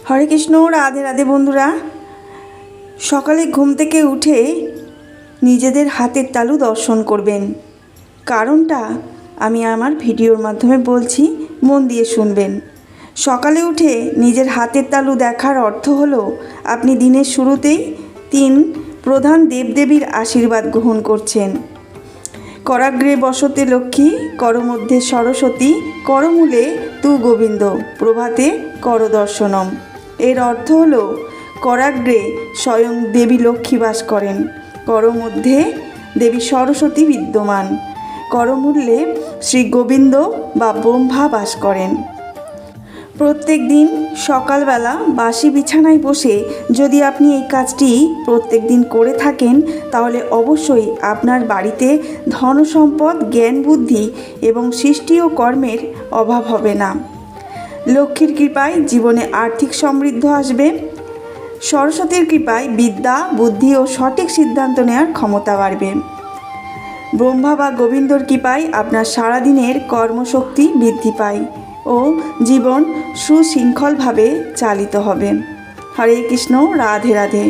হরে কৃষ্ণ, রাধে রাধে বন্ধুরা। সকালে ঘুম থেকে উঠে নিজেদের হাতের তালু দর্শন করবেন। কারণটা আমি আমার ভিডিওর মাধ্যমে বলছি, মন দিয়ে শুনবেন। সকালে উঠে নিজের হাতের তালু দেখার অর্থ হলো আপনি দিনের শুরুতেই 3 প্রধান দেবদেবীর আশীর্বাদ গ্রহণ করছেন। করাগ্রে বসতে লক্ষ্মী, করমধ্যে সরস্বতী, করমূলে তু গোবিন্দ, প্রভাতে কর দর্শনম। এর অর্থ হলো করাগ্রে স্বয়ং দেবী লক্ষ্মী বাস করেন, করমধ্যে দেবী সরস্বতী বিদ্যমান, করমূলে শ্রী গোবিন্দ বা ব্রহ্মা বাস করেন। প্রত্যেক দিন সকালবেলা বাসি বিছানায় বসে যদি আপনি এই কাজটি প্রত্যেক দিন করে থাকেন, তাহলে অবশ্যই আপনার বাড়িতে ধন সম্পদ, জ্ঞান বুদ্ধি এবং সৃষ্টি ও কর্মের অভাব হবে না। লক্ষ্মীর কৃপায় জীবনে আর্থিক সমৃদ্ধি আসবে। সরস্বতীর কৃপায় বিদ্যা, বুদ্ধি ও সঠিক সিদ্ধান্ত নেওয়ার ক্ষমতা বাড়বে। ব্রহ্মা বা গোবিন্দর কৃপায় আপনার সারাদিনের কর্মশক্তি বৃদ্ধি পায় ও জীবন সুশৃঙ্খলভাবে চালিত হবে। হরে কৃষ্ণ, রাধে রাধে।